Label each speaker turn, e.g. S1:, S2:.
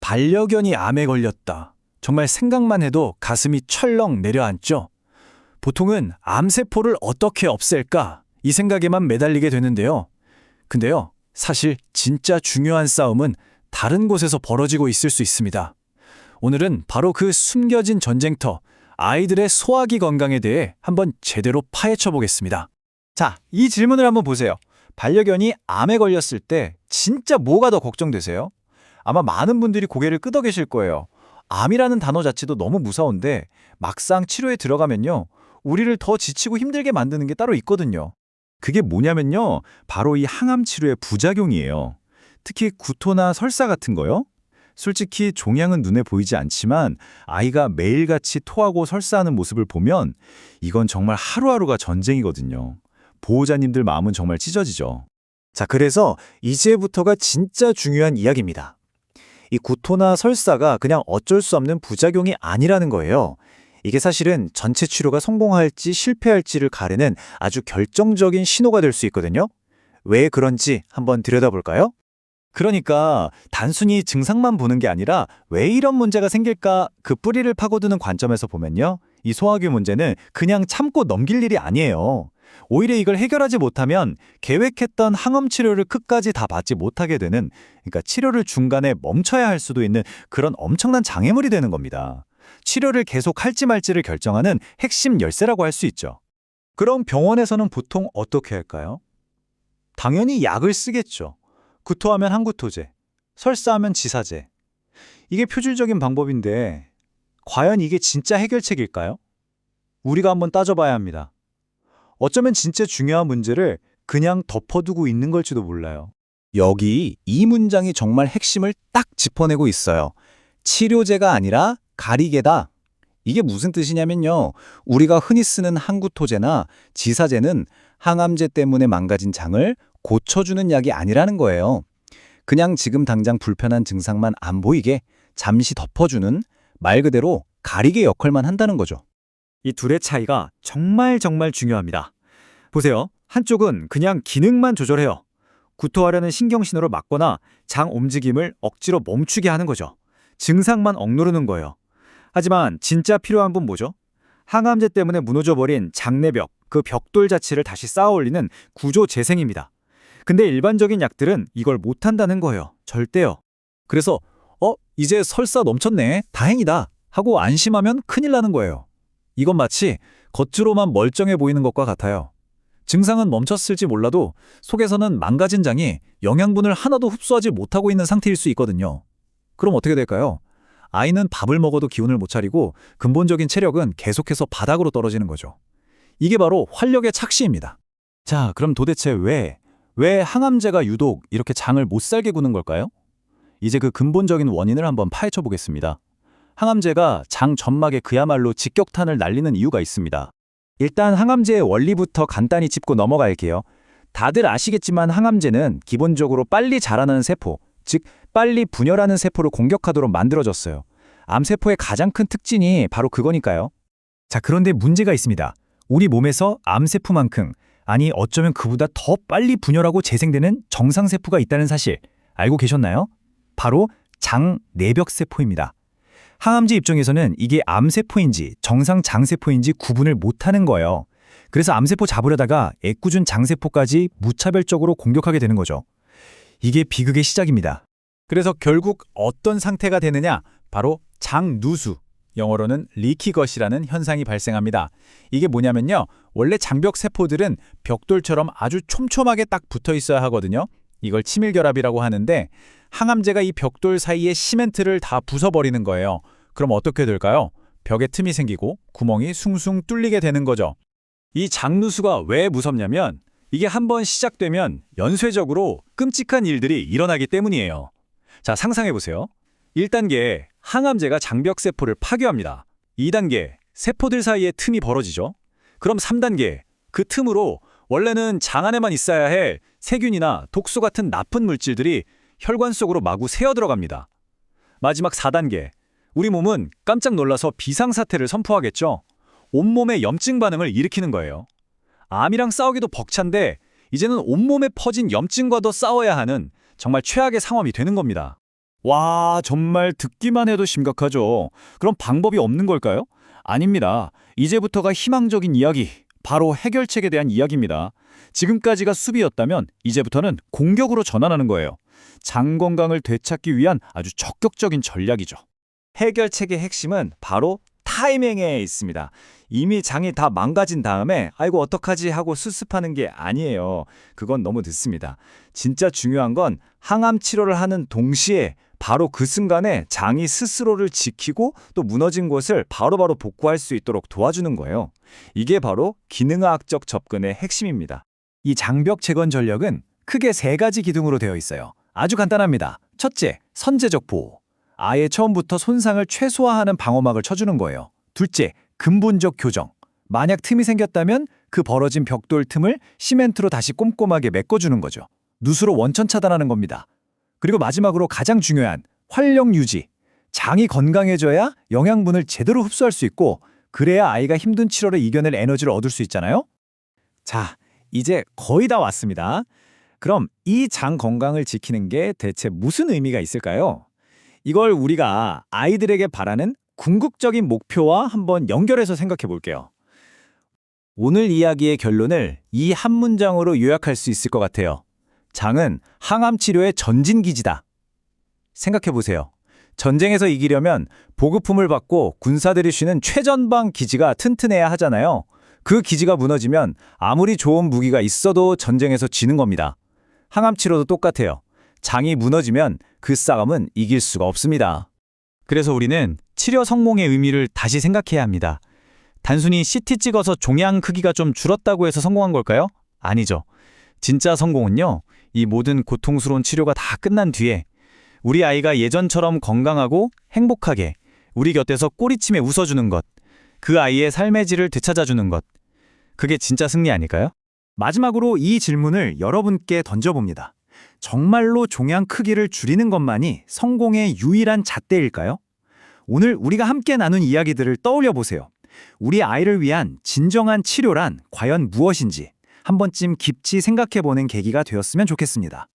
S1: 반려견이 암에 걸렸다. 정말 생각만 해도 가슴이 철렁 내려앉죠. 보통은 암세포를 어떻게 없앨까? 이 생각에만 매달리게 되는데요. 근데요, 사실 진짜 중요한 싸움은 다른 곳에서 벌어지고 있을 수 있습니다. 오늘은 바로 그 숨겨진 전쟁터, 아이들의 소화기 건강에 대해 한번 제대로 파헤쳐 보겠습니다.
S2: 자, 이 질문을 한번 보세요. 반려견이 암에 걸렸을 때 진짜 뭐가 더 걱정되세요? 아마 많은 분들이 고개를 끄덕 계실 거예요. 암이라는 단어 자체도 너무 무서운데 막상 치료에 들어가면요, 우리를 더 지치고 힘들게 만드는 게 따로 있거든요. 그게 뭐냐면요, 바로 이 항암 치료의 부작용이에요. 특히 구토나 설사 같은 거요. 솔직히 종양은 눈에 보이지 않지만 아이가 매일같이 토하고 설사하는 모습을 보면 이건 정말 하루하루가 전쟁이거든요. 보호자님들 마음은 정말 찢어지죠. 자, 그래서 이제부터가 진짜 중요한 이야기입니다. 이 구토나 설사가 그냥 어쩔 수 없는 부작용이 아니라는 거예요. 이게 사실은 전체 치료가 성공할지 실패할지를 가르는 아주 결정적인 신호가 될 수 있거든요. 왜 그런지 한번 들여다볼까요? 그러니까 단순히 증상만 보는 게 아니라 왜 이런 문제가 생길까 그 뿌리를 파고드는 관점에서 보면요, 이 소화기 문제는 그냥 참고 넘길 일이 아니에요. 오히려 이걸 해결하지 못하면 계획했던 항암 치료를 끝까지 다 받지 못하게 되는, 그러니까 치료를 중간에 멈춰야 할 수도 있는 그런 엄청난 장애물이 되는 겁니다. 치료를 계속 할지 말지를 결정하는 핵심 열쇠라고 할 수 있죠. 그럼 병원에서는 보통 어떻게 할까요? 당연히 약을 쓰겠죠. 구토하면 항구토제, 설사하면 지사제. 이게 표준적인 방법인데 과연 이게 진짜 해결책일까요? 우리가 한번 따져봐야 합니다. 어쩌면 진짜 중요한 문제를 그냥 덮어두고 있는 걸지도 몰라요. 여기 이 문장이 정말 핵심을 딱 짚어내고 있어요. 치료제가 아니라 가리개다. 이게 무슨 뜻이냐면요, 우리가 흔히 쓰는 항구토제나 지사제는 항암제 때문에 망가진 장을 고쳐주는 약이 아니라는 거예요. 그냥 지금 당장 불편한 증상만 안 보이게 잠시 덮어주는, 말 그대로 가리개 역할만 한다는 거죠. 이 둘의 차이가 정말 중요합니다. 보세요. 한쪽은 그냥 기능만 조절해요. 구토하려는 신경신호를 막거나 장 움직임을 억지로 멈추게 하는 거죠. 증상만 억누르는 거예요. 하지만 진짜 필요한 건 뭐죠? 항암제 때문에 무너져버린 장내벽, 그 벽돌 자체를 다시 쌓아 올리는 구조 재생입니다. 근데 일반적인 약들은 이걸 못한다는 거예요. 절대요. 그래서 이제 설사 넘쳤네, 다행이다 하고 안심하면 큰일 나는 거예요. 이건 마치 겉으로만 멀쩡해 보이는 것과 같아요. 증상은 멈췄을지 몰라도 속에서는 망가진 장이 영양분을 하나도 흡수하지 못하고 있는 상태일 수 있거든요. 그럼 어떻게 될까요? 아이는 밥을 먹어도 기운을 못 차리고 근본적인 체력은 계속해서 바닥으로 떨어지는 거죠. 이게 바로 활력의 착시입니다. 자, 그럼 도대체 왜 항암제가 유독 이렇게 장을 못 살게 구는 걸까요? 이제 그 근본적인 원인을 한번 파헤쳐 보겠습니다. 항암제가 장 점막에 그야말로 직격탄을 날리는 이유가 있습니다. 일단 항암제의 원리부터 간단히 짚고 넘어갈게요. 다들 아시겠지만 항암제는 기본적으로 빨리 자라나는 세포, 즉 빨리 분열하는 세포를 공격하도록 만들어졌어요. 암세포의 가장 큰 특징이 바로 그거니까요. 자, 그런데 문제가 있습니다. 우리 몸에서 암세포만큼, 아니 어쩌면 그보다 더 빨리 분열하고 재생되는 정상세포가 있다는 사실 알고 계셨나요? 바로 장내벽세포입니다. 항암제 입장에서는 이게 암세포인지 정상 장세포인지 구분을 못하는 거예요. 그래서 암세포 잡으려다가 애꿎은 장세포까지 무차별적으로 공격하게 되는 거죠. 이게 비극의 시작입니다. 그래서 결국 어떤 상태가 되느냐? 바로 장누수, 영어로는 리키것이라는 현상이 발생합니다. 이게 뭐냐면요, 원래 장벽 세포들은 벽돌처럼 아주 촘촘하게 딱 붙어 있어야 하거든요. 이걸 치밀결합이라고 하는데 항암제가 이 벽돌 사이에 시멘트를 다 부숴버리는 거예요. 그럼 어떻게 될까요? 벽에 틈이 생기고 구멍이 숭숭 뚫리게 되는 거죠. 이 장누수가 왜 무섭냐면 이게 한번 시작되면 연쇄적으로 끔찍한 일들이 일어나기 때문이에요. 자, 상상해보세요. 1단계, 항암제가 장벽세포를 파괴합니다. 2단계, 세포들 사이에 틈이 벌어지죠. 그럼 3단계, 그 틈으로 원래는 장 안에만 있어야 할 세균이나 독소 같은 나쁜 물질들이 혈관 속으로 마구 새어 들어갑니다. 마지막 4단계, 우리 몸은 깜짝 놀라서 비상사태를 선포하겠죠. 온몸에 염증 반응을 일으키는 거예요. 암이랑 싸우기도 벅찬데 이제는 온몸에 퍼진 염증과도 싸워야 하는 정말 최악의 상황이 되는 겁니다. 와, 정말 듣기만 해도 심각하죠. 그럼 방법이 없는 걸까요? 아닙니다. 이제부터가 희망적인 이야기, 바로 해결책에 대한 이야기입니다. 지금까지가 수비였다면 이제부터는 공격으로 전환하는 거예요. 장 건강을 되찾기 위한 아주 적극적인 전략이죠. 해결책의 핵심은 바로 타이밍에 있습니다. 이미 장이 다 망가진 다음에 아이고 어떡하지 하고 수습하는 게 아니에요. 그건 너무 늦습니다. 진짜 중요한 건 항암 치료를 하는 동시에 바로 그 순간에 장이 스스로를 지키고 또 무너진 곳을 바로바로 복구할 수 있도록 도와주는 거예요. 이게 바로 기능의학적 접근의 핵심입니다.
S1: 이 장벽 재건 전력은 크게 세 가지 기둥으로 되어 있어요. 아주 간단합니다. 첫째, 선제적 보호. 아예 처음부터 손상을 최소화하는 방어막을 쳐주는 거예요. 둘째, 근본적 교정. 만약 틈이 생겼다면 그 벌어진 벽돌 틈을 시멘트로 다시 꼼꼼하게 메꿔주는 거죠. 누수로 원천 차단하는 겁니다. 그리고 마지막으로 가장 중요한 활력 유지. 장이 건강해져야 영양분을 제대로 흡수할 수 있고 그래야 아이가 힘든 치료를 이겨낼 에너지를 얻을 수 있잖아요. 자, 이제 거의 다 왔습니다. 그럼 이 장 건강을 지키는 게 대체 무슨 의미가 있을까요? 이걸 우리가 아이들에게 바라는 궁극적인 목표와 한번 연결해서 생각해 볼게요. 오늘 이야기의 결론을 이 한 문장으로 요약할 수 있을 것 같아요. 장은 항암 치료의 전진기지다. 생각해 보세요. 전쟁에서 이기려면 보급품을 받고 군사들이 쉬는 최전방 기지가 튼튼해야 하잖아요. 그 기지가 무너지면 아무리 좋은 무기가 있어도 전쟁에서 지는 겁니다. 항암 치료도 똑같아요. 장이 무너지면 그 싸움은 이길 수가 없습니다. 그래서 우리는 치료 성공의 의미를 다시 생각해야 합니다. 단순히 CT 찍어서 종양 크기가 좀 줄었다고 해서 성공한 걸까요? 아니죠. 진짜 성공은요, 이 모든 고통스러운 치료가 다 끝난 뒤에 우리 아이가 예전처럼 건강하고 행복하게 우리 곁에서 꼬리침에 웃어주는 것, 그 아이의 삶의 질을 되찾아주는 것, 그게 진짜 승리 아닐까요? 마지막으로 이 질문을 여러분께 던져봅니다. 정말로 종양 크기를 줄이는 것만이 성공의 유일한 잣대일까요? 오늘 우리가 함께 나눈 이야기들을 떠올려 보세요. 우리 아이를 위한 진정한 치료란 과연 무엇인지 한 번쯤 깊이 생각해 보는 계기가 되었으면 좋겠습니다.